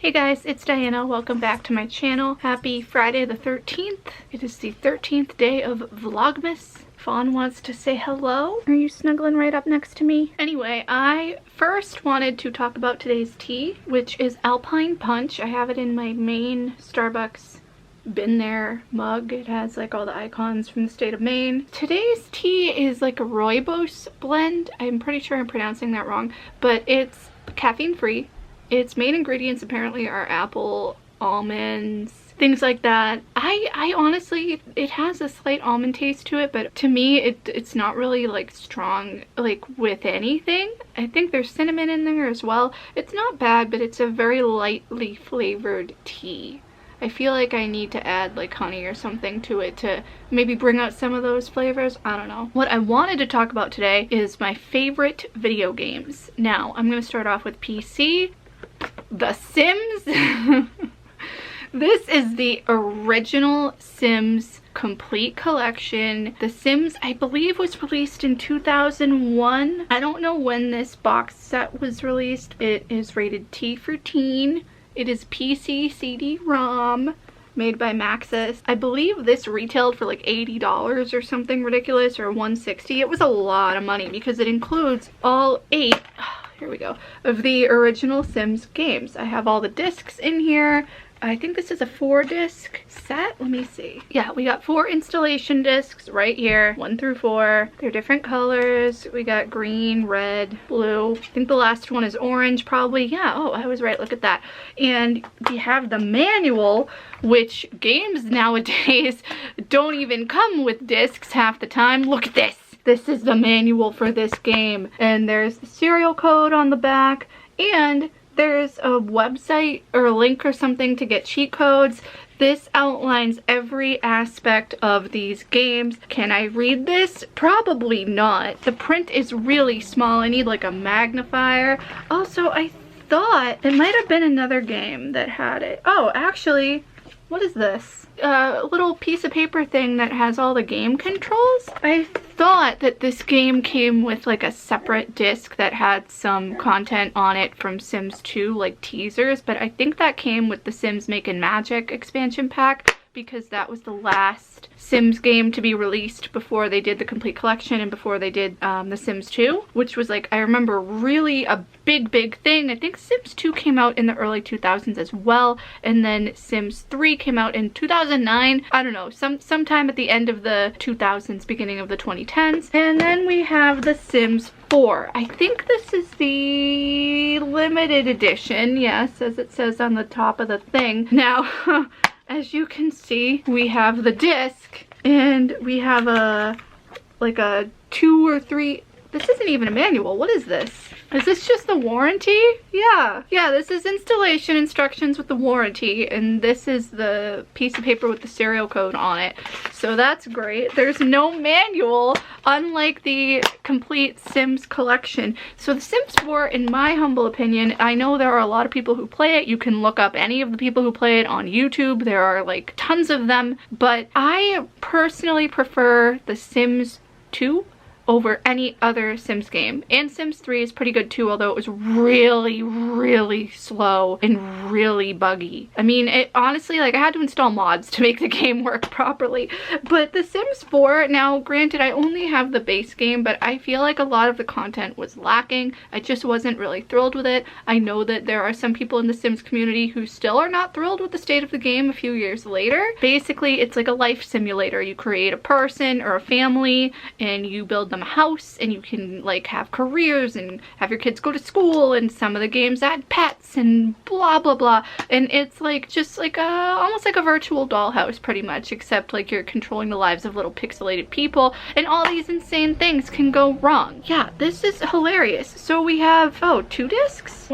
Hey guys, it's Diana. Welcome back to my channel. Happy Friday the 13th. It is the 13th day of Vlogmas. Fawn wants to say hello. Are you snuggling right up next to me? Anyway, I first wanted to talk about today's tea, which is Alpine Punch. I have it in my main Starbucks been there mug. It has like all the icons from the state of Maine. Today's tea is like a rooibos blend. I'm pretty sure I'm pronouncing that wrong, but it's caffeine free. Its main ingredients apparently are apple, almonds, things like that. I honestly, it has a slight almond taste to it, but to me it's not really like strong like with anything. I think there's cinnamon in there as well. It's not bad, but it's a very lightly flavored tea. I feel like I need to add like honey or something to it to maybe bring out some of those flavors. I don't know. What I wanted to talk about today is my favorite video games. Now, I'm going to start off with PC. The Sims. This is the original Sims complete collection. The Sims, I believe, was released in 2001. I don't know when this box set was released. It is rated T for teen. It is PC CD-ROM made by Maxis. I believe this retailed for like $80 or something ridiculous, or $160. It was a lot of money because it includes all 8 here we go, of the original Sims games. I have all the discs in here. I think this is a 4-disc set. Let me see. Yeah, we got 4 installation discs right here, 1 through 4. They're different colors. We got green, red, blue. I think the last one is orange probably. Yeah, oh, I was right, look at that. And we have the manual, which games nowadays don't even come with discs half the time. Look at this. This is the manual for this game, and there's the serial code on the back, and there's a website or a link or something to get cheat codes. This outlines every aspect of these games. Can I read this? Probably not. The print is really small. I need like a magnifier. Also, I thought it might have been another game that had it. Oh, actually, what is this? A little piece of paper thing that has all the game controls. I thought that this game came with like a separate disc that had some content on it from Sims 2, like teasers, but I think that came with the Sims Making Magic expansion pack, because that was the last Sims game to be released before they did the complete collection and before they did the Sims 2, which was like, I remember, really a big thing. I think Sims 2 came out in the early 2000s as well, and then Sims 3 came out in 2009. I don't know, sometime at the end of the 2000s, beginning of the 2010s. And then we have the Sims 4. I think this is the limited edition, yes, as it says on the top of the thing. Now, as you can see, we have the disc, and we have like a 2 or 3, this isn't even a manual. What is this? Is this just the warranty? Yeah, this is installation instructions with the warranty, and this is the piece of paper with the serial code on it. So that's great. There's no manual, unlike the complete Sims collection. So the Sims 4, in my humble opinion, I know there are a lot of people who play it. You can look up any of the people who play it on YouTube. There are like tons of them, but I personally prefer the Sims 2 over any other Sims game. And Sims 3 is pretty good too, although it was really slow and really buggy. I mean, it honestly, like, I had to install mods to make the game work properly. But the Sims 4, now granted, I only have the base game, but I feel like a lot of the content was lacking. I just wasn't really thrilled with it. I know that there are some people in the Sims community who still are not thrilled with the state of the game a few years later. Basically, it's like a life simulator. You create a person or a family, and you build them a house, and you can like have careers and have your kids go to school, and some of the games add pets and blah blah blah, and it's like just like almost like a virtual dollhouse pretty much, except like you're controlling the lives of little pixelated people, and all these insane things can go wrong. Yeah, this is hilarious. So we have, oh, 2 discs?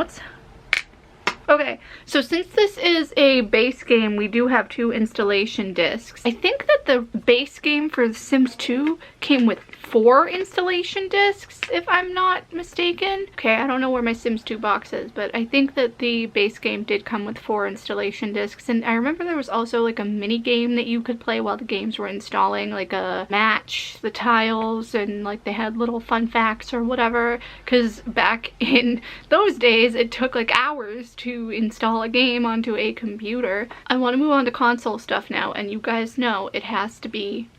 Okay, so since this is a base game, we do have 2 installation discs. I think that the base game for The Sims 2 came with 4 installation discs, if I'm not mistaken. Okay, I don't know where my Sims 2 box is, but I think that the base game did come with 4 installation discs. And I remember there was also like a mini game that you could play while the games were installing, like a match the tiles, and like they had little fun facts or whatever, because back in those days it took like hours to to install a game onto a computer. I want to move on to console stuff now, and you guys know it has to be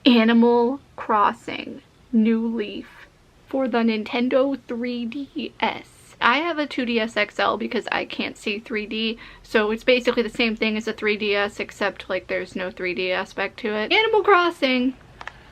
Animal Crossing New Leaf for the Nintendo 3DS. I have a 2DS XL because I can't see 3D, so it's basically the same thing as a 3DS except like there's no 3D aspect to it. Animal Crossing,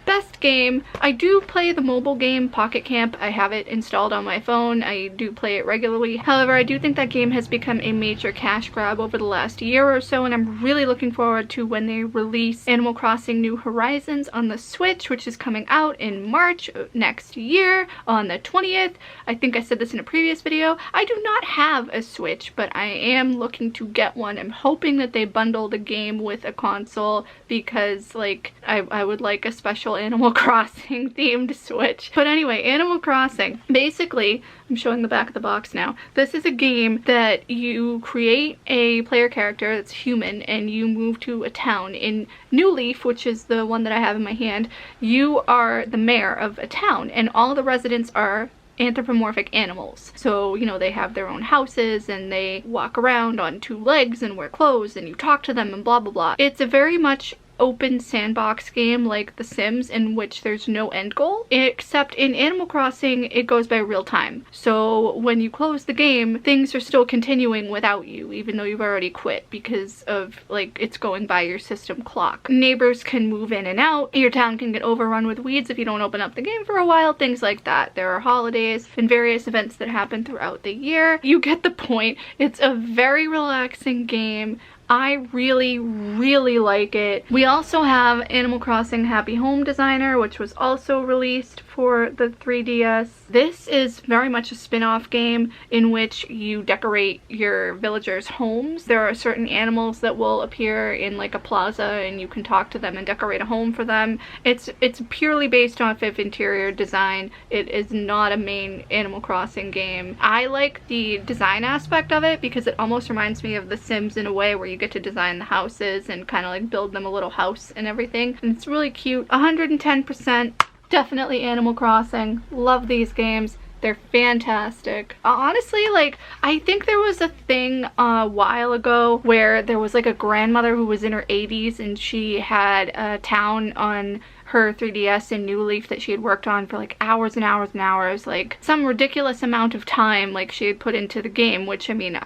best game. I do play the mobile game Pocket Camp. I have it installed on my phone. I do play it regularly. However, I do think that game has become a major cash grab over the last year or so, and I'm really looking forward to when they release Animal Crossing New Horizons on the Switch, which is coming out in March next year on the 20th. I think I said this in a previous video. I do not have a Switch, but I am looking to get one. I'm hoping that they bundle the game with a console because like I would like a special Animal Crossing themed Switch. But anyway, Animal Crossing. Basically, I'm showing the back of the box now. This is a game that you create a player character that's human and you move to a town. In New Leaf, which is the one that I have in my hand, you are the mayor of a town and all the residents are anthropomorphic animals. So, you know, they have their own houses and they walk around on two legs and wear clothes and you talk to them and blah blah blah. It's a very much open sandbox game like The Sims in which there's no end goal, except in Animal Crossing it goes by real time. So when you close the game, things are still continuing without you, even though you've already quit because of like it's going by your system clock. Neighbors can move in and out, your town can get overrun with weeds if you don't open up the game for a while, things like that. There are holidays and various events that happen throughout the year. You get the point. It's a very relaxing game. I really like it. We also have Animal Crossing Happy Home Designer, which was also released for the 3DS. This is very much a spin-off game in which you decorate your villagers' homes. There are certain animals that will appear in like a plaza and you can talk to them and decorate a home for them. It's purely based off of interior design. It is not a main Animal Crossing game. I like the design aspect of it because it almost reminds me of The Sims in a way where you get to design the houses and kind of like build them a little house and everything. And it's really cute. 110%. Definitely Animal Crossing. Love these games. They're fantastic. Honestly, like, I think there was a thing a while ago where there was like a grandmother who was in her 80s and she had a town on her 3DS in New Leaf that she had worked on for like hours and hours and hours, like some ridiculous amount of time like she had put into the game, which I mean,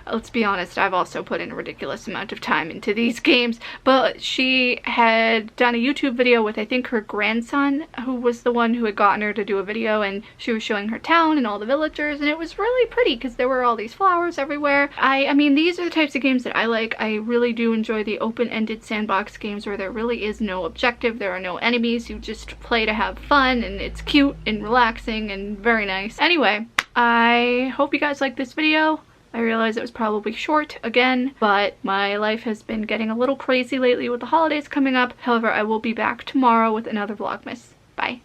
let's be honest, I've also put in a ridiculous amount of time into these games, but she had done a YouTube video with I think her grandson, who was the one who had gotten her to do a video, and she was showing her town and all the villagers, and it was really pretty because there were all these flowers everywhere. I mean, these are the types of games that I like. I really do enjoy the open-ended sandbox games where there really is no objective, there are no enemies, you just play to have fun, and it's cute and relaxing and very nice. Anyway, I hope you guys liked this video. I realize it was probably short again, but my life has been getting a little crazy lately with the holidays coming up. However, I will be back tomorrow with another Vlogmas. Bye.